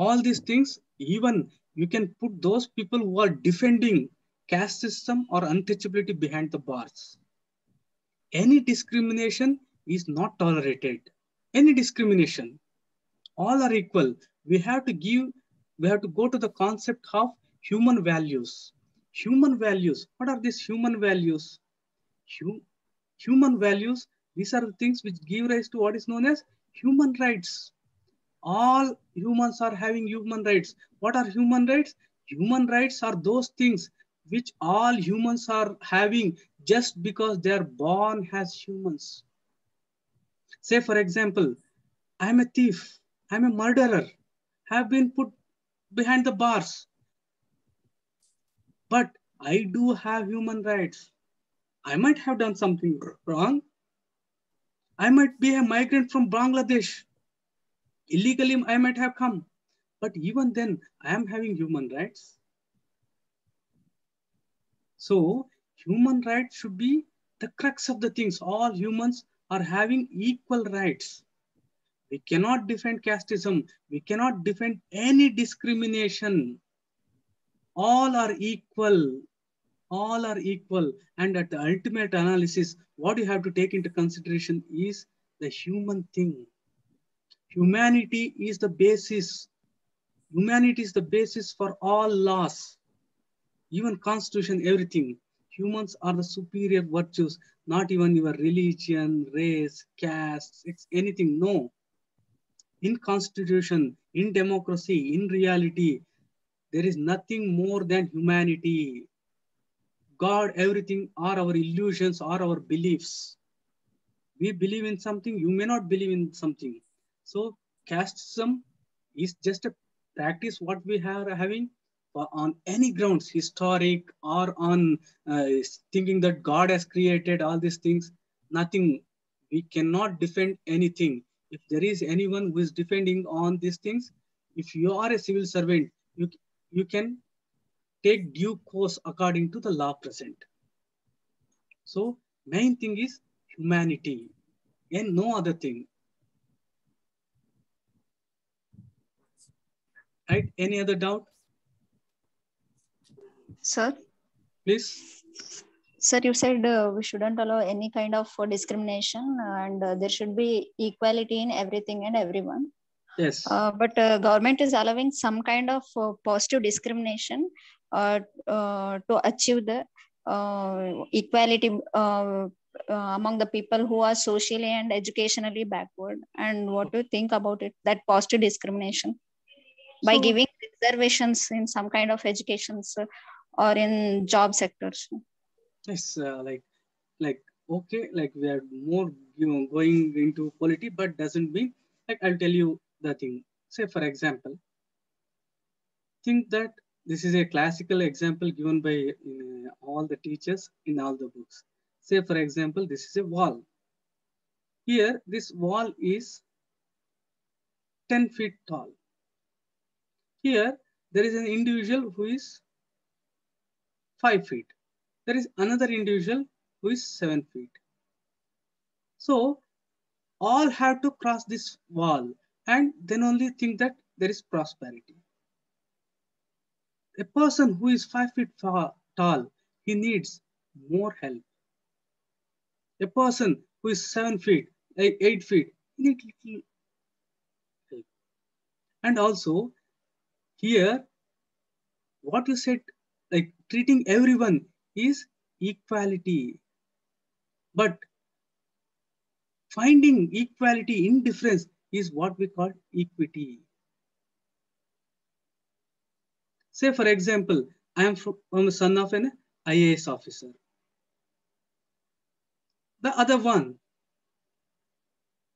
[SPEAKER 1] All these things, even you can put those people who are defending caste system or untouchability behind the bars. Any discrimination is not tolerated. Any discrimination, all are equal. We have to go to the concept of human values. Human values, what are these human values? Human values, these are the things which give rise to what is known as human rights. All humans are having human rights. What are human rights? Human rights are those things which all humans are having just because they are born as humans. Say for example, I'm a thief, I'm a murderer, have been put behind the bars, but I do have human rights. I might have done something wrong. I might be a migrant from Bangladesh. Illegally, I might have come. But even then, I am having human rights. So, human rights should be the crux of the things. All humans are having equal rights. We cannot defend casteism. We cannot defend any discrimination. All are equal. All are equal. And at the ultimate analysis, what you have to take into consideration is the human thing. Humanity is the basis. Humanity is the basis for all laws, even constitution, everything. Humans are the superior virtues, not even your religion, race, caste, it's anything. No. In constitution, in democracy, in reality, there is nothing more than humanity. God, everything are our illusions, are our beliefs. We believe in something, you may not believe in something. So casteism is just a practice what we are having on any grounds, historic or on thinking that God has created all these things. Nothing. We cannot defend anything. If there is anyone who is defending on these things, if you are a civil servant, you can take due course according to the law present. So main thing is humanity and no other thing. Right? Any other doubt?
[SPEAKER 5] Sir?
[SPEAKER 1] Please.
[SPEAKER 5] Sir, you said we shouldn't allow any kind of discrimination and there should be equality in everything and everyone.
[SPEAKER 1] Yes.
[SPEAKER 5] But government is allowing some kind of positive discrimination to achieve the equality among the people who are socially and educationally backward. And what do you think about it, that positive discrimination? By giving reservations in some kind of educations or in job sectors?
[SPEAKER 1] Yes, like okay, like we are more going into politics, but doesn't mean like I'll tell you the thing. Say for example, think that this is a classical example given by all the teachers in all the books. Say for example, this is a wall. Here, this wall is 10 feet tall. Here, there is an individual who is 5 feet. There is another individual who is 7 feet. So all have to cross this wall and then only think that there is prosperity. A person who is 5 feet tall, he needs more help. A person who is 7 feet, 8 feet, he needs little help. And also here, what you said, like treating everyone is equality. But finding equality in difference is what we call equity. Say, for example, I am from a son of an IAS officer. The other one,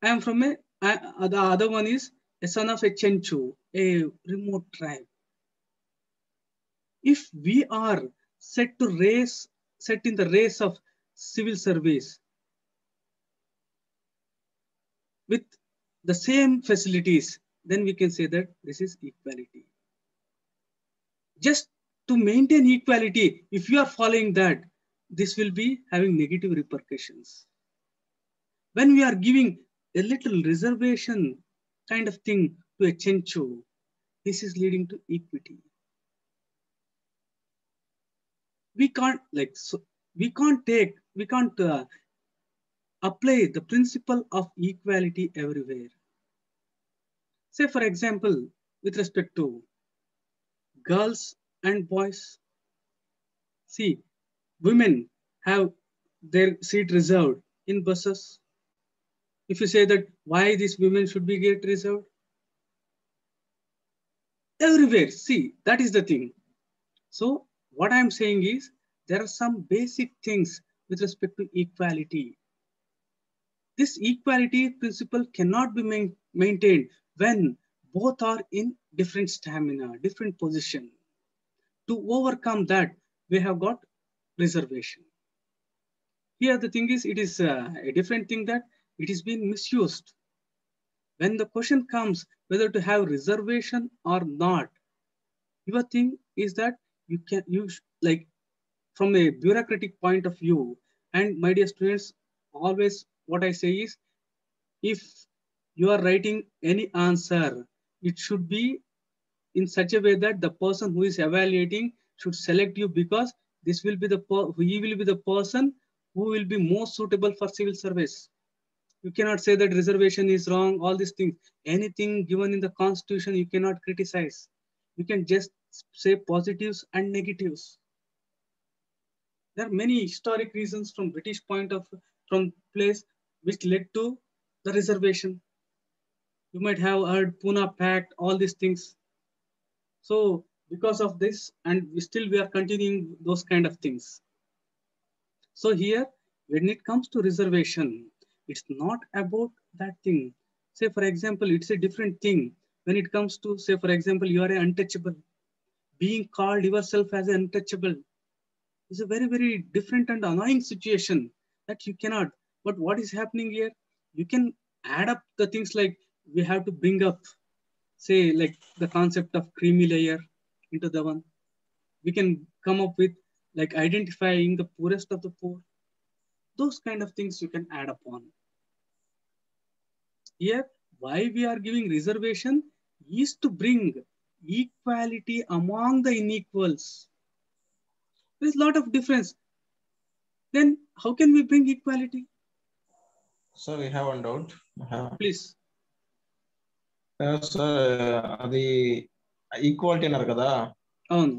[SPEAKER 1] I am from the other one is a son of a Chenchu, a remote tribe. If we are set in the race of civil service with the same facilities, then we can say that this is equality. Just to maintain equality, if you are following that, this will be having negative repercussions. When we are giving a little reservation kind of thing to a Chenchu, this is leading to equity. We can't apply the principle of equality everywhere. Say, for example, with respect to girls and boys, see, women have their seat reserved in buses. If you say that why these women should be get reserved, everywhere, see, that is the thing. So what I'm saying is there are some basic things with respect to equality. This equality principle cannot be maintained when both are in different stamina, different position. To overcome that, we have got reservation. Here the thing is, it is a different thing that it is being misused. When the question comes whether to have reservation or not, your thing is that like from a bureaucratic point of view, and my dear students, always what I say is, if you are writing any answer, it should be in such a way that the person who is evaluating should select you, because this will be he will be the person who will be most suitable for civil service. You cannot say that reservation is wrong, all these things. Anything given in the constitution, you cannot criticize. You can just say positives and negatives. There are many historic reasons from British from place which led to the reservation. You might have heard Pune Pact, all these things. So because of this, and we are continuing those kind of things. So here, when it comes to reservation, it's not about that thing. Say, for example, it's a different thing. When it comes to, say, for example, you are an untouchable. Being called yourself as an untouchable is a very, very different and annoying situation that you cannot. But what is happening here? You can add up the things like we have to bring up, say, like the concept of creamy layer into the one. We can come up with like identifying the poorest of the poor. Those kind of things you can add upon. Here, why we are giving reservation is to bring equality among the unequals. There's a lot of difference. Then how can we bring equality?
[SPEAKER 6] Sir, we have one doubt.
[SPEAKER 1] Please.
[SPEAKER 6] Sir, అది equality అన్నారు కదా.
[SPEAKER 1] అవును.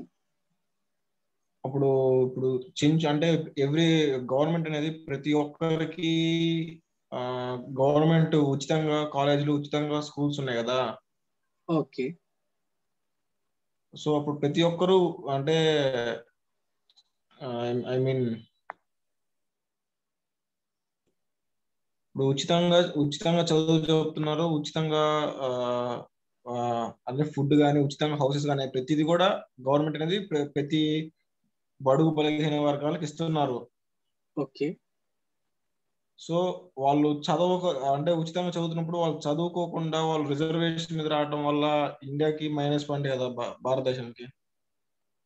[SPEAKER 6] అప్పుడు ఇప్పుడు అంటే every government అనేది ప్రతి ఒక్కరికి గవర్నమెంట్ ఉచితంగా కాలేజీలు, ఉచితంగా స్కూల్స్ ఉన్నాయి కదా.
[SPEAKER 1] ఓకే.
[SPEAKER 6] సో అప్పుడు ప్రతి ఒక్కరు అంటే ఐ మీన్ ఇప్పుడు ఉచితంగా చదువు చెప్తున్నారు, ఉచితంగా అంటే ఫుడ్ కానీ, ఉచితంగా హౌసెస్ కానీ, ప్రతిది కూడా గవర్నమెంట్ అనేది ప్రతి బడుగు బలహీన వర్గాలకు ఇస్తున్నారు.
[SPEAKER 1] ఓకే.
[SPEAKER 6] సో వాళ్ళు అంటే ఉచితంగా చదువుతున్నప్పుడు వాళ్ళు చదువుకోకుండా వాళ్ళు రిజర్వేషన్ మీద రావడం వల్ల ఇండియాకి మైనస్ పాయింట్ కదా భారతదేశానికి.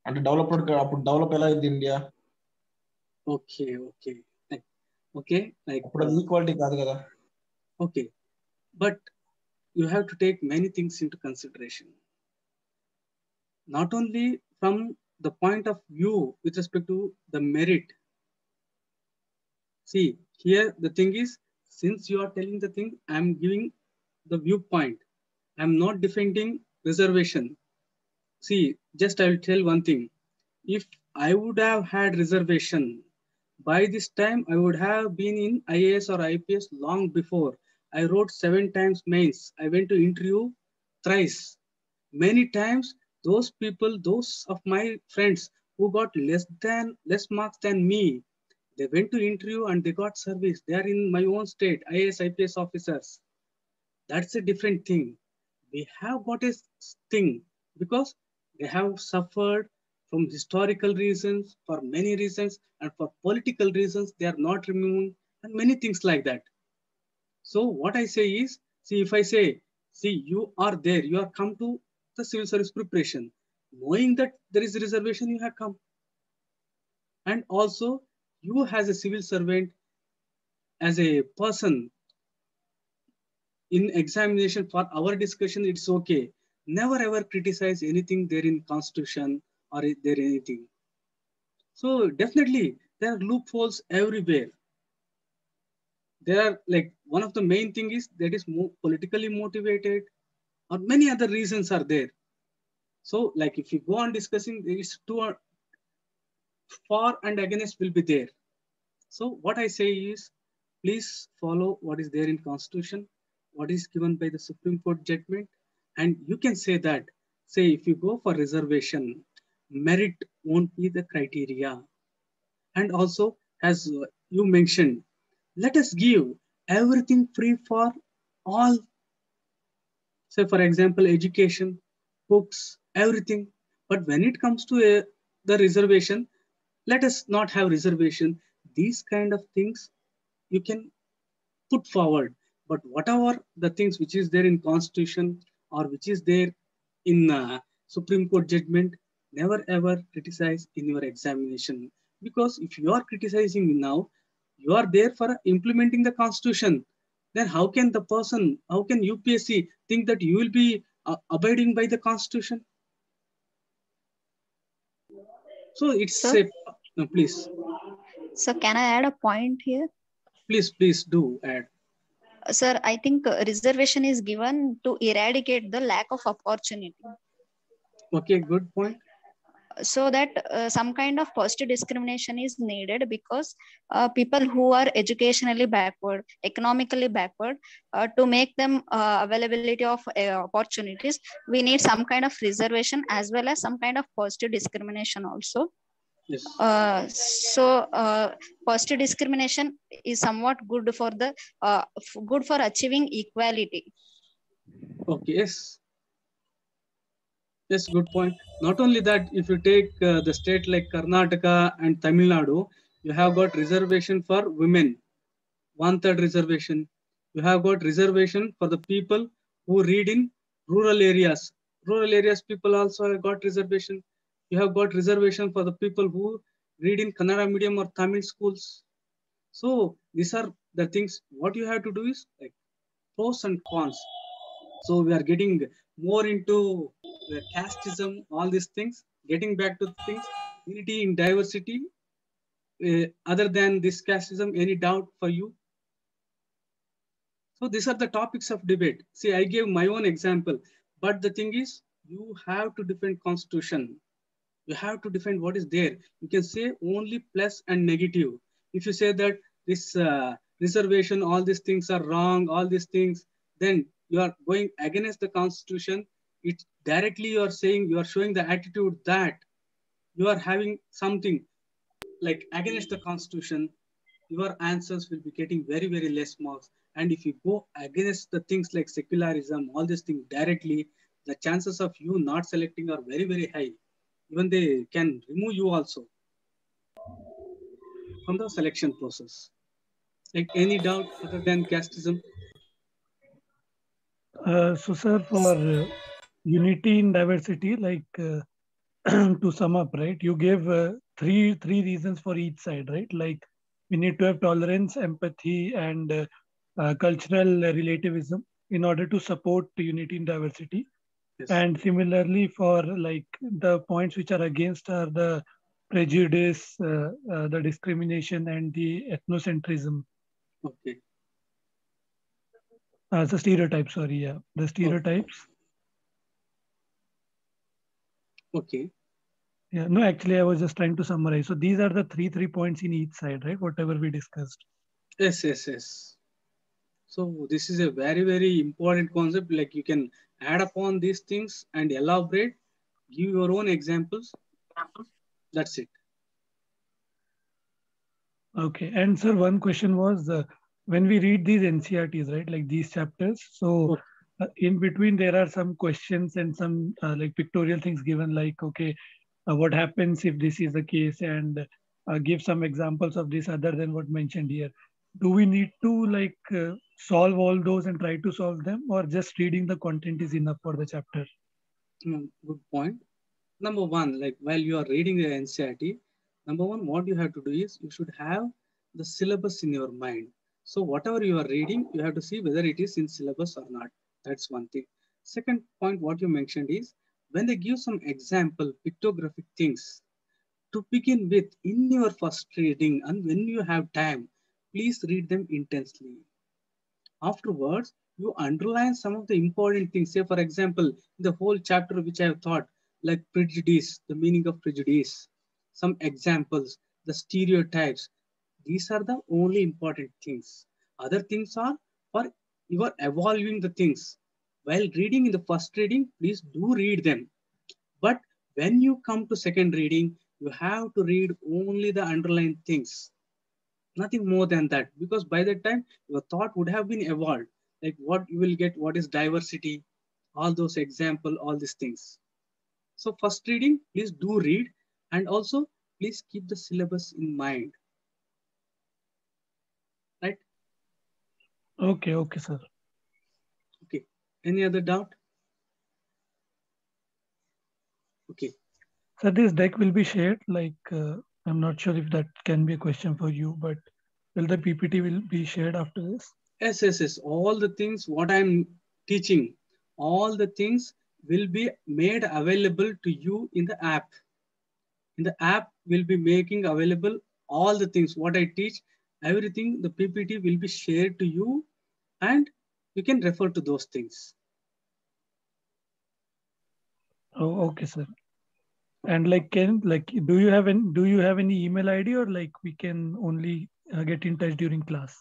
[SPEAKER 6] అంటే అప్పుడు డెవలప్ ఎలా అయింది India?
[SPEAKER 1] Okay okay okay like
[SPEAKER 6] అప్పుడు అది ఈక్వాలిటీ కాదు కదా.
[SPEAKER 1] Okay, but you have to take many things into consideration. Not only from the point of view with respect to the merit. See, here the thing is, since you are telling the thing, I am giving the viewpoint. I am not defending reservation. See, just I will tell one thing. If I would have had reservation, by this time I would have been in IAS or IPS long before. I wrote 7 times mains. I went to interview thrice. Many times, those people, those of my friends who got less marks than me, they went to interview and they got service. They are in my own state, IAS, IPS officers. That's a different thing. We have got a thing because they have suffered from historical reasons, for many reasons, and for political reasons, they are not removed, and many things like that. So what I say is, see, if I say, see, you are there, you are come to the civil service preparation, knowing that there is a reservation, you have come. And also, you as a civil servant, as a person, in examination for our discussion, it's okay. Never ever criticize anything there in constitution or there anything. So definitely, there are loopholes everywhere. There are like one of the main thing is that is more politically motivated, or many other reasons are there. So like if you go on discussing, there is two for and against will be there. So what I say is, please follow what is there in constitution, what is given by the Supreme Court judgment. And you can say that, say if you go for reservation, merit won't be the criteria. And also, as you mentioned, let us give everything free for all. Say, for example, education, books, everything. But when it comes to the reservation, let us not have reservation. These kind of things you can put forward. But whatever the things which is there in constitution or which is there in Supreme Court judgment, never ever criticize in your examination. Because if you are criticizing now, you are there for implementing the constitution. Then how can the person, how can UPSC think that you will be abiding by the constitution? So it's
[SPEAKER 5] Sir?
[SPEAKER 1] no, please.
[SPEAKER 5] So can I add a point here?
[SPEAKER 1] Please do add.
[SPEAKER 5] Sir, I think reservation is given to eradicate the lack of opportunity.
[SPEAKER 1] Okay, good point.
[SPEAKER 5] So that some kind of positive discrimination is needed, because people who are educationally backward, economically backward, to make them availability of opportunities, we need some kind of reservation as well as some kind of positive discrimination also.
[SPEAKER 1] Yes.
[SPEAKER 5] So positive discrimination is somewhat good for the good for achieving equality.
[SPEAKER 1] Okay, yes. Yes, good point. Not only that, if you take the state like Karnataka and Tamil Nadu, you have got reservation for women, 1/3 reservation. You have got reservation for the people who read in rural areas. Rural areas people also have got reservation. You have got reservation for the people who read in Kannada medium or Tamil schools. So these are the things. What you have to do is like pros and cons. So we are getting more into the casteism, all these things. Getting back to things, unity in diversity. Other than this casteism, any doubt for you? So these are the topics of debate. See, I gave my own example, but the thing is, you have to defend constitution. You have to defend what is there. You can say only plus and negative. If you say that this reservation, all these things are wrong, all these things, then you are going against the constitution. It's directly you are saying, you are showing the attitude that you are having something like against the constitution. Your answers will be getting very, very less marks. And if you go against the things like secularism, all these things directly, the chances of you not selecting are very, very high. Even they can remove you also from the selection process. Like any doubt other than casteism?
[SPEAKER 3] So, sir, for unity in diversity, like to sum up, right? You gave three reasons for each side, right? Like we need to have tolerance, empathy, and cultural relativism in order to support unity in diversity.
[SPEAKER 1] Yes.
[SPEAKER 3] And similarly, for like the points which are against are the prejudice, the discrimination, and the ethnocentrism.
[SPEAKER 1] Okay.
[SPEAKER 3] The stereotypes, sorry, yeah, the stereotypes.
[SPEAKER 1] Okay.
[SPEAKER 3] Yeah, no, actually, I was just trying to summarize. So these are the three points in each side, right? Whatever we discussed.
[SPEAKER 1] Yes, yes, yes. So this is a very, very important concept. Like you can add upon these things and elaborate, give your own examples. That's it.
[SPEAKER 3] Okay. And sir, one question was when we read these NCRTs, right, like these chapters, so
[SPEAKER 1] Okay.
[SPEAKER 3] in between there are some questions and some like pictorial things given, like, okay, what happens if this is the case, and give some examples of this other than what mentioned here. Do we need to like solve all those and try to solve them, or just reading the content is enough for the chapter?
[SPEAKER 1] Good point. Number one, like while you are reading the NCRT, number one, what you have to do is you should have the syllabus in your mind. So whatever you are reading, you have to see whether it is in syllabus or not. That's one thing. Second point, what you mentioned is when they give some example, pictographic things, to begin with, in your first reading and when you have time, please read them intensely. Afterwards, you underline some of the important things. Say, for example, the whole chapter which I have thought, like prejudice, the meaning of prejudice, some examples, the stereotypes. These are the only important things. Other things are for you are evolving the things. While reading in the first reading, please do read them. But when you come to second reading, you have to read only the underlined things, nothing more than that, because by that time your thought would have been evolved, like what you will get, what is diversity, all those example, all these things. So first reading, please do read, and also please keep the syllabus in mind, right?
[SPEAKER 3] Okay, okay, sir.
[SPEAKER 1] Okay, any other doubt? Okay.
[SPEAKER 3] So this deck will be shared, like I'm not sure if that can be a question for you, but will the PPT will be shared after this?
[SPEAKER 1] Yes, yes, yes, all the things what I'm teaching, all the things will be made available to you in the app. In the app will be making available all the things what I teach, everything, the PPT will be shared to you, and you can refer to those things.
[SPEAKER 3] Oh, okay, sir. And like, do you have any email ID, or like we can only get in touch during class?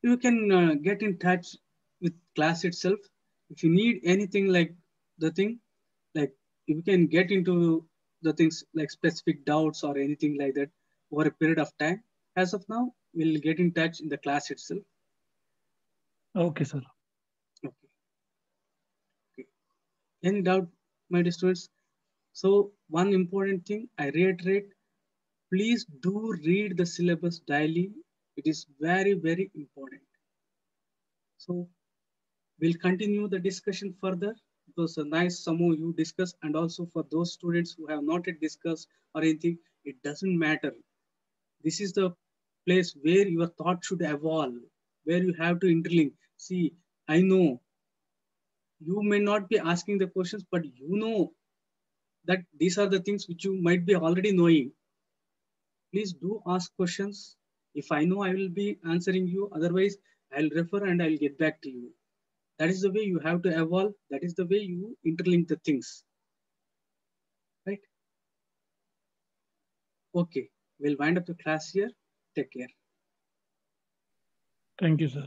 [SPEAKER 1] You can get in touch with class itself. If you need anything like the thing, like you can get into the things like specific doubts or anything like that over a period of time. As of now, we'll get in touch in the class itself.
[SPEAKER 3] Okay, sir.
[SPEAKER 1] Okay. Okay. Any doubt, my dear students? So one important thing I reiterate, please do read the syllabus daily. It is very, very important. So we'll continue the discussion further. It was a nice some of you discuss, and also for those students who have not yet discussed or anything, it doesn't matter. This is the place where your thought should evolve, where you have to interlink. See, I know you may not be asking the questions, but you know that these are the things which you might be already knowing. Please do ask questions. If I know, I will be answering you. Otherwise, I'll refer and I'll get back to you. That is the way you have to evolve. That is the way you interlink the things, right? Okay, we'll wind up the class here. Take care.
[SPEAKER 3] Thank you, sir.